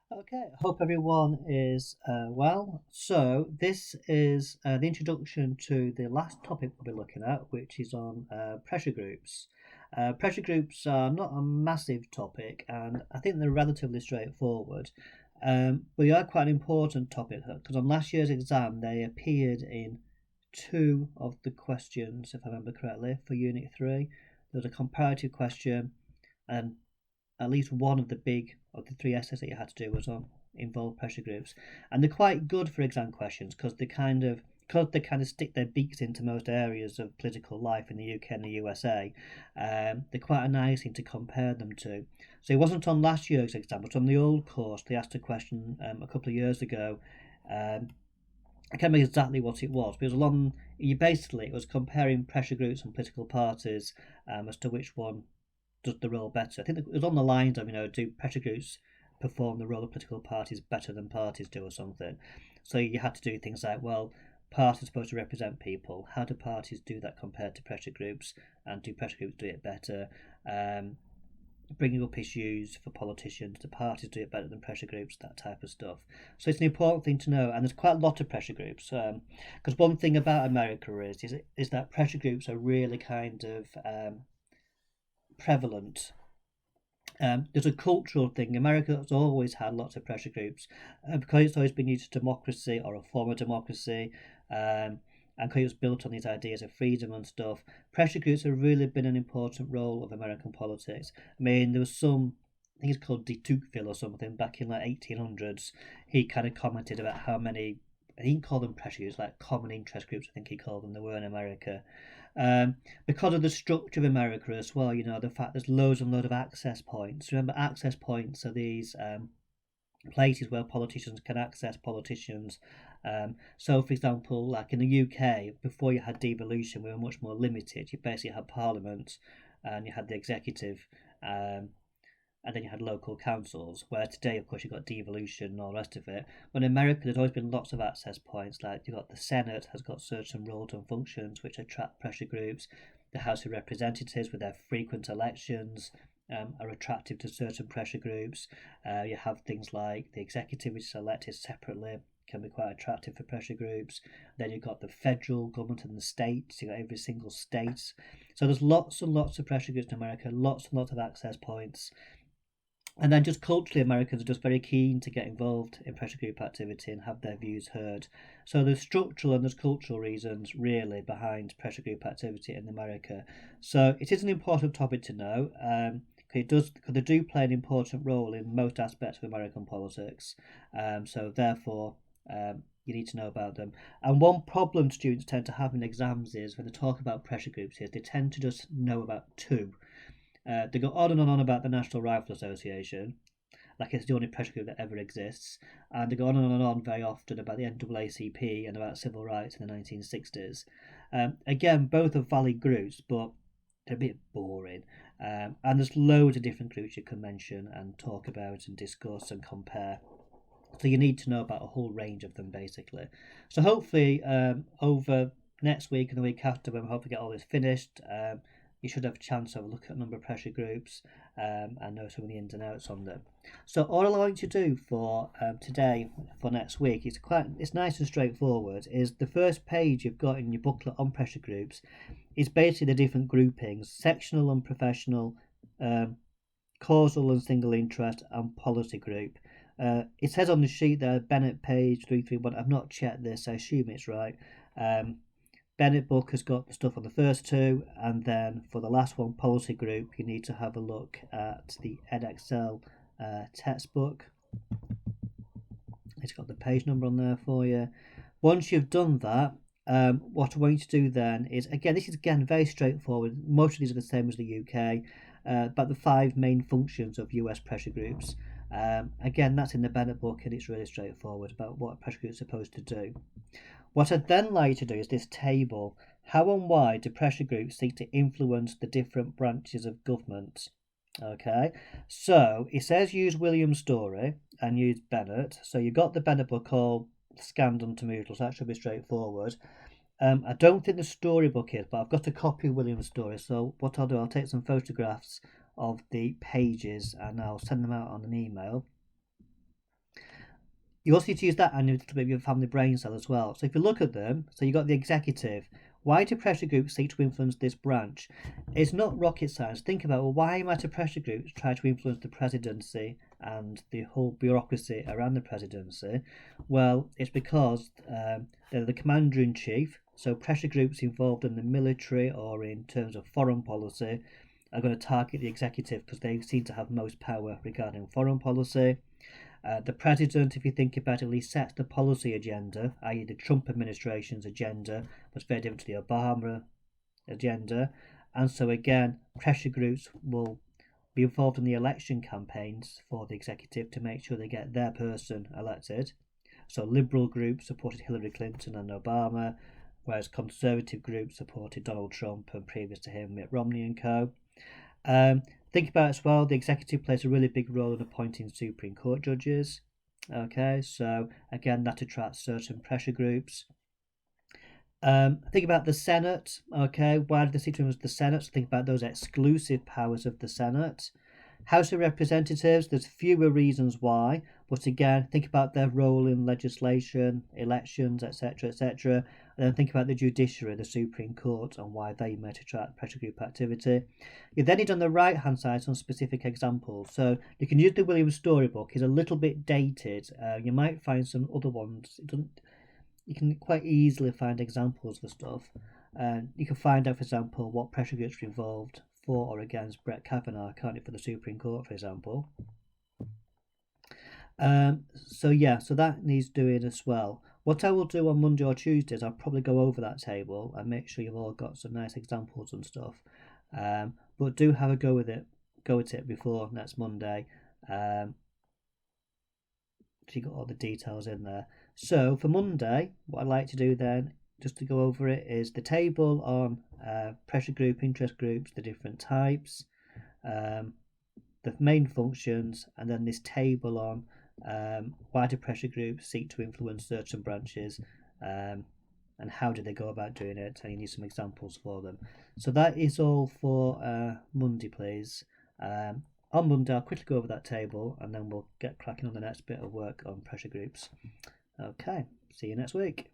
Okay, I hope everyone is well. So, this is the introduction to the last topic we'll be looking at, which is on pressure groups. Pressure groups are not a massive topic, and I think they're relatively straightforward. But they are quite an important topic because on last year's exam they appeared in two of the questions, if I remember correctly, for Unit 3. There was a comparative question and at least one of the three essays that you had to do was on involved pressure groups, and they're quite good for exam questions because they kind of stick their beaks into most areas of political life in the UK and the USA. They're quite a nice thing to compare them to. So it wasn't on last year's exam, but on the old course they asked a question a couple of years ago. Um, I can't remember exactly what it was, but it was along. It was comparing pressure groups and political parties as to which one does the role better. I think it was on the lines of, do pressure groups perform the role of political parties better than parties do or something? So you had to do things like, well, parties are supposed to represent people. How do parties do that compared to pressure groups? And do pressure groups do it better? Um, Bringing up issues for politicians, do parties do it better than pressure groups? That type of stuff. So it's an important thing to know, and there's quite a lot of pressure groups. Because one thing about America is that pressure groups are really kind of prevalent. There's a cultural thing. America has always had lots of pressure groups because it's always been used to democracy or a form of democracy, and because it was built on these ideas of freedom and stuff. Pressure groups have really been an important role of American politics. I mean, there was I think it's called de Tocqueville or something, back in like 1800s. He kind of commented about how many, he didn't call them pressure groups, like common interest groups, I think he called them, there were in America. Because of the structure of America as well, the fact there's loads and loads of access points. Remember, access points are these places where politicians can access politicians. So, for example, like in the UK, before you had devolution, we were much more limited. You basically had Parliament and you had the executive. And then you had local councils, where today, of course, you've got devolution and all the rest of it. But in America, there's always been lots of access points. Like you've got the Senate has got certain roles and functions which attract pressure groups. The House of Representatives, with their frequent elections, are attractive to certain pressure groups. You have things like the executive, which is elected separately, can be quite attractive for pressure groups. Then you've got the federal government and the states. You've got every single state. So there's lots and lots of pressure groups in America, lots and lots of access points. And then just culturally, Americans are just very keen to get involved in pressure group activity and have their views heard. So there's structural and there's cultural reasons really behind pressure group activity in America. So it is an important topic to know. Because they do play an important role in most aspects of American politics. So therefore, you need to know about them. And one problem students tend to have in exams is when they talk about pressure groups is they tend to just know about two. They go on and on about the National Rifle Association, like it's the only pressure group that ever exists, and they go on and on very often about the NAACP and about civil rights in the 1960s. Again, both are valid groups, but they're a bit boring. And there's loads of different groups you can mention and talk about and discuss and compare. So you need to know about a whole range of them, basically. So hopefully, over next week and the week after, when we hopefully get all this finished, you should have a chance to have a look at a number of pressure groups and know some of the ins and outs on them. So all I want to do for today, for next week, it's nice and straightforward. Is the first page you've got in your booklet on pressure groups is basically the different groupings: sectional and professional, causal and single interest, and policy group. It says on the sheet there, Bennett page 331. I've not checked this, I assume it's right. Bennett book has got the stuff on the first two, and then for the last one, policy group, you need to have a look at the Edexcel textbook. It's got the page number on there for you. Once you've done that, what I want you to do then is, again, this is again very straightforward. Most of these are the same as the UK, but the five main functions of US pressure groups. Again, that's in the Bennett book, and it's really straightforward about what a pressure group is supposed to do. What I'd then like to do is this table. How and why do pressure groups seek to influence the different branches of government? Okay, so it says use William's story and use Bennett. So you've got the Bennett book all scanned onto Moodle, so that should be straightforward. I don't think the storybook is, but I've got a copy of William's story. So what I'll do, I'll take some photographs of the pages and I'll send them out on an email. You also need to use that and a little bit of your family brain cell as well. So if you look at them, so you've got the executive. Why do pressure groups seek to influence this branch? It's not rocket science. Think about, well, why might a pressure group try to influence the presidency and the whole bureaucracy around the presidency? Well, it's because they're the commander-in-chief. So pressure groups involved in the military or in terms of foreign policy are going to target the executive because they seem to have most power regarding foreign policy. The president, if you think about it, he sets the policy agenda, i.e. the Trump administration's agenda, was very different to the Obama agenda. And so again, pressure groups will be involved in the election campaigns for the executive to make sure they get their person elected. So liberal groups supported Hillary Clinton and Obama, whereas conservative groups supported Donald Trump and previous to him, Mitt Romney and co. Think about as well, the executive plays a really big role in appointing Supreme Court judges. Okay, so again, that attracts certain pressure groups. Think about the Senate. Okay, why do they seek to influence the Senate? So think about those exclusive powers of the Senate. House of Representatives, there's fewer reasons why, but again, think about their role in legislation, elections, etc., etc. And then think about the judiciary, the Supreme Court, and why they might attract pressure group activity. You then need on the right-hand side some specific examples. So you can use the Williams Storybook. It's a little bit dated. You might find some other ones. You can quite easily find examples for stuff. You can find out, for example, what pressure groups are involved for or against Brett Kavanaugh, can't you, for the Supreme Court, for example. So that needs doing as well. What I will do on Monday or Tuesday is I'll probably go over that table and make sure you've all got some nice examples and stuff. But do have a go at it before next Monday. So you got all the details in there. So for Monday, what I'd like to do then, just to go over it, is the table on pressure group, interest groups, the different types, the main functions, and then this table on why do pressure groups seek to influence certain branches, and how do they go about doing it, and you need some examples for them. So that is all for Monday, please. On Monday, I'll quickly go over that table, and then we'll get cracking on the next bit of work on pressure groups. Okay, see you next week.